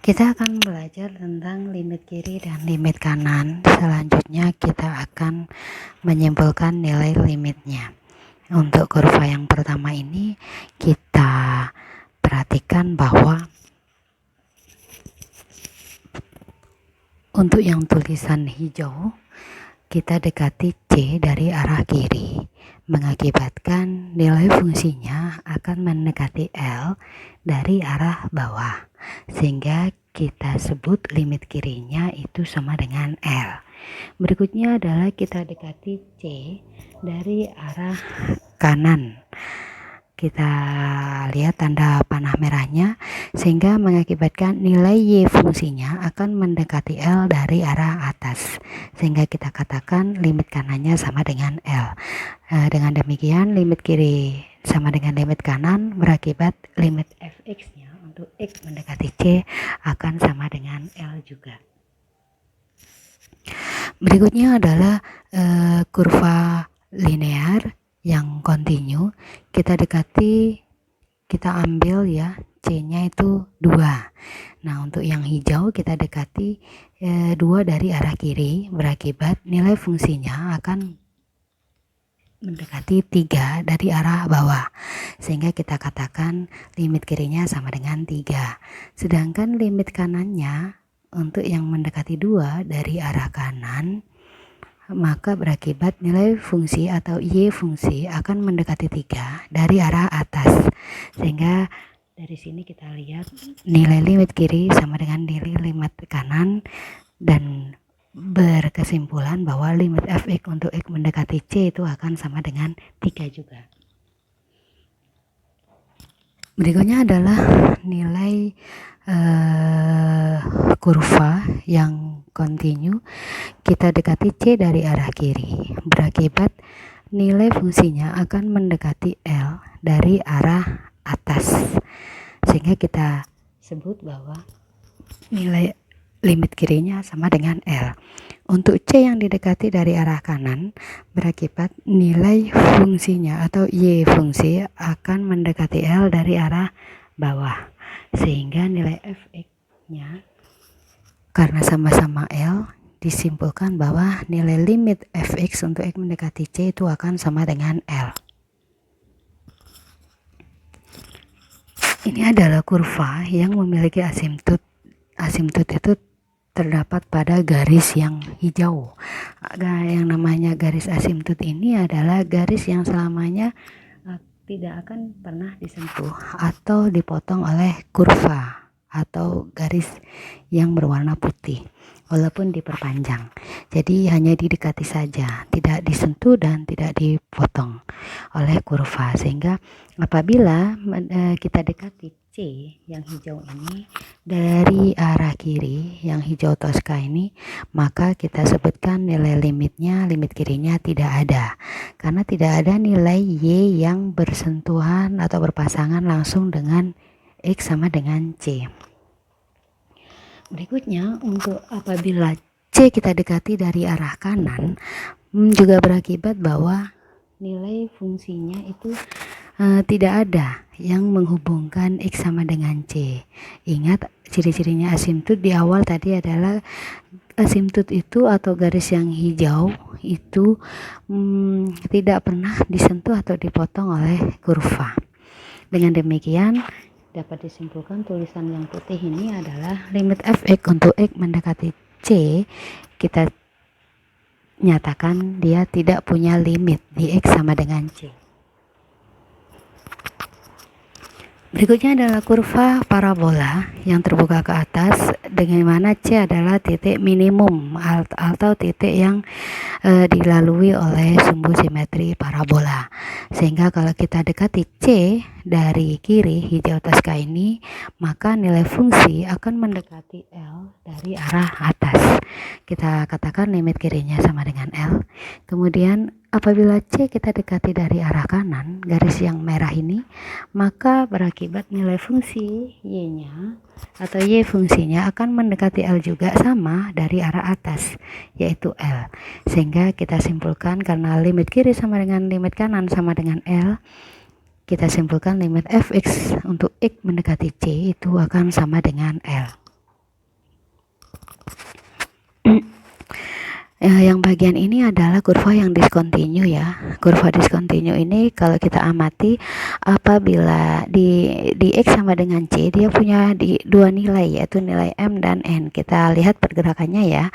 Kita akan belajar tentang limit kiri dan limit kanan. Selanjutnya kita akan menyimpulkan nilai limitnya. Untuk kurva yang pertama ini kita perhatikan bahwa untuk yang tulisan hijau kita dekati C dari arah kiri, mengakibatkan nilai fungsinya akan mendekati L dari arah bawah, sehingga kita sebut limit kirinya itu sama dengan L. Berikutnya adalah kita dekati C dari arah kanan. Kita lihat tanda panah merahnya, sehingga mengakibatkan nilai Y fungsinya akan mendekati L dari arah atas, sehingga kita katakan limit kanannya sama dengan L. Dengan demikian limit kiri sama dengan limit kanan, berakibat limit fx-nya untuk X mendekati C akan sama dengan L juga. Berikutnya adalah kurva linear yang kontinu. Kita ambil ya, C-nya itu 2. Nah, untuk yang hijau kita dekati 2 dari arah kiri, berakibat nilai fungsinya akan mendekati 3 dari arah bawah, sehingga kita katakan limit kirinya sama dengan 3. Sedangkan limit kanannya untuk yang mendekati 2 dari arah kanan, maka berakibat nilai fungsi atau Y fungsi akan mendekati 3 dari arah atas, sehingga dari sini kita lihat nilai limit kiri sama dengan nilai limit kanan, dan berkesimpulan bahwa limit fx untuk X mendekati C itu akan sama dengan 3 juga. Berikutnya adalah nilai kurva yang kontinu. Kita dekati C dari arah kiri, berakibat nilai fungsinya akan mendekati L dari arah atas, sehingga kita sebut bahwa nilai limit kirinya sama dengan L. Untuk C yang didekati dari arah kanan, berakibat nilai fungsinya atau Y fungsi akan mendekati L dari arah bawah, sehingga nilai fx-nya karena sama-sama L, disimpulkan bahwa nilai limit fx untuk X mendekati C itu akan sama dengan L. Ini adalah kurva yang memiliki asimtut. Asimtut itu terdapat pada garis yang hijau. Yang namanya garis asimtut ini adalah garis yang selamanya tidak akan pernah disentuh atau dipotong oleh kurva atau garis yang berwarna putih walaupun diperpanjang. Jadi hanya didekati saja, tidak disentuh dan tidak dipotong oleh kurva, sehingga apabila kita dekati C yang hijau ini dari arah kiri, yang hijau toska ini, maka kita sebutkan nilai limitnya, limit kirinya tidak ada, karena tidak ada nilai Y yang bersentuhan atau berpasangan langsung dengan X sama dengan C. Berikutnya, untuk apabila C kita dekati dari arah kanan, juga berakibat bahwa nilai fungsinya itu tidak ada yang menghubungkan X sama dengan C. Ingat, ciri-cirinya asimtut di awal tadi adalah asimtut itu atau garis yang hijau itu tidak pernah disentuh atau dipotong oleh kurva. Dengan demikian dapat disimpulkan tulisan yang putih ini adalah limit fx untuk X mendekati C, kita nyatakan dia tidak punya limit di X sama dengan C. Berikutnya adalah kurva parabola yang terbuka ke atas, dengan mana C adalah titik minimum atau titik yang dilalui oleh sumbu simetri parabola, sehingga kalau kita dekati C dari kiri hijau toska ini, maka nilai fungsi akan mendekati L dari arah atas. Kita katakan limit kirinya sama dengan L. Kemudian apabila C kita dekati dari arah kanan, garis yang merah ini, maka berakibat nilai fungsi Y-nya atau Y fungsinya akan mendekati L juga sama dari arah atas, yaitu L. Sehingga kita simpulkan karena limit kiri sama dengan limit kanan sama dengan L, kita simpulkan limit fx untuk X mendekati C itu akan sama dengan L. Yang bagian ini adalah kurva yang discontinue ya. Kurva discontinue ini kalau kita amati apabila di X sama dengan C, dia punya dua nilai, yaitu nilai M dan N. Kita lihat pergerakannya ya.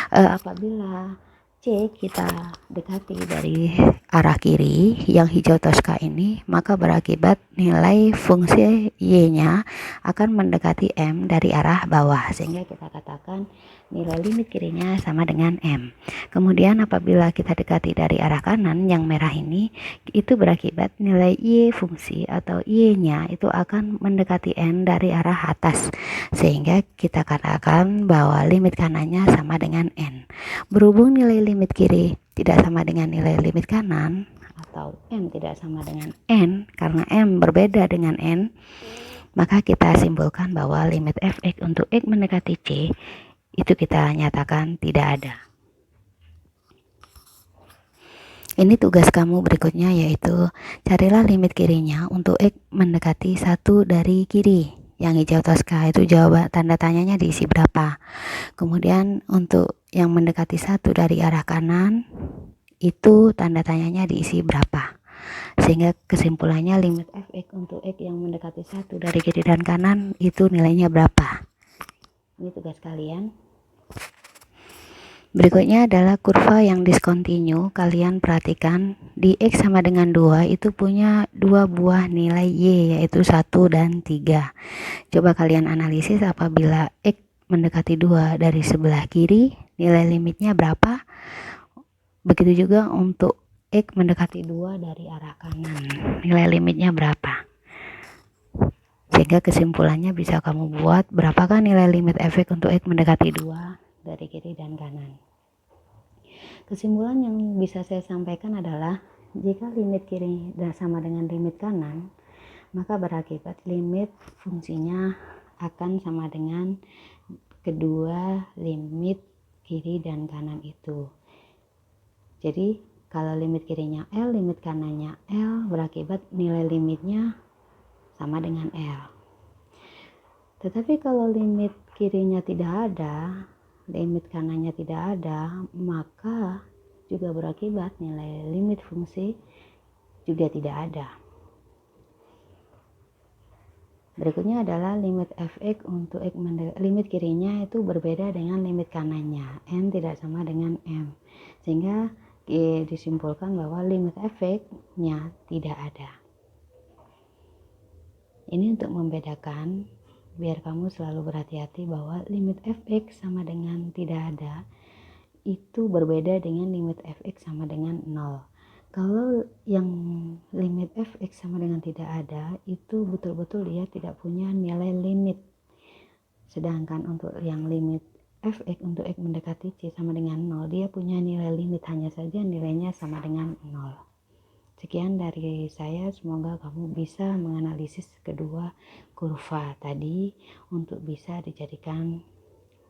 Apabila C kita dekati dari arah kiri yang hijau toska ini, maka berakibat nilai fungsi Y-nya akan mendekati M dari arah bawah, sehingga kita katakan nilai limit kirinya sama dengan M. Kemudian apabila kita dekati dari arah kanan yang merah ini, itu berakibat nilai Y fungsi atau Y-nya itu akan mendekati N dari arah atas, sehingga kita katakan bahwa limit kanannya sama dengan N. Berhubung nilai limit kiri tidak sama dengan nilai limit kanan, atau M tidak sama dengan N, karena M berbeda dengan N, maka kita simpulkan bahwa limit fx untuk X mendekati C itu kita nyatakan tidak ada. Ini tugas kamu berikutnya, yaitu carilah limit kirinya untuk X mendekati 1 dari kiri. Yang hijau toska itu jawab tanda tanyanya diisi berapa. Kemudian untuk yang mendekati 1 dari arah kanan, itu tanda tanyanya diisi berapa. Sehingga kesimpulannya limit fx untuk X yang mendekati 1 dari kiri dan kanan itu nilainya berapa. Ini tugas kalian. Berikutnya adalah kurva yang discontinue. Kalian perhatikan di X sama dengan 2 itu punya dua buah nilai Y, yaitu 1 dan 3. Coba kalian analisis apabila X mendekati 2 dari sebelah kiri, nilai limitnya berapa? Begitu juga untuk X mendekati 2 dari arah kanan, nilai limitnya berapa? Sehingga kesimpulannya bisa kamu buat berapakah nilai limit fx untuk X mendekati 2 dari kiri dan kanan. Kesimpulan yang bisa saya sampaikan adalah jika limit kiri sama dengan limit kanan, maka berakibat limit fungsinya akan sama dengan kedua limit kiri dan kanan itu. Jadi kalau limit kirinya L, limit kanannya L, berakibat nilai limitnya sama dengan L. Tetapi kalau limit kirinya tidak ada, limit kanannya tidak ada, maka juga berakibat nilai limit fungsi juga tidak ada. Berikutnya adalah limit fx untuk X limit kirinya itu berbeda dengan limit kanannya. N tidak sama dengan M. Sehingga disimpulkan bahwa limit fx-nya tidak ada. Ini untuk membedakan, biar kamu selalu berhati-hati bahwa limit fx sama dengan tidak ada itu berbeda dengan limit fx sama dengan 0. Kalau yang limit fx sama dengan tidak ada itu betul-betul dia tidak punya nilai limit. Sedangkan untuk yang limit fx untuk X mendekati C sama dengan 0, dia punya nilai limit, hanya saja nilainya sama dengan 0. Sekian dari saya, semoga kamu bisa menganalisis kedua kurva tadi untuk bisa dijadikan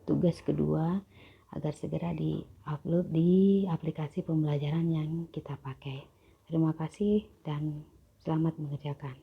tugas kedua agar segera di-upload di aplikasi pembelajaran yang kita pakai. Terima kasih dan selamat mengerjakan.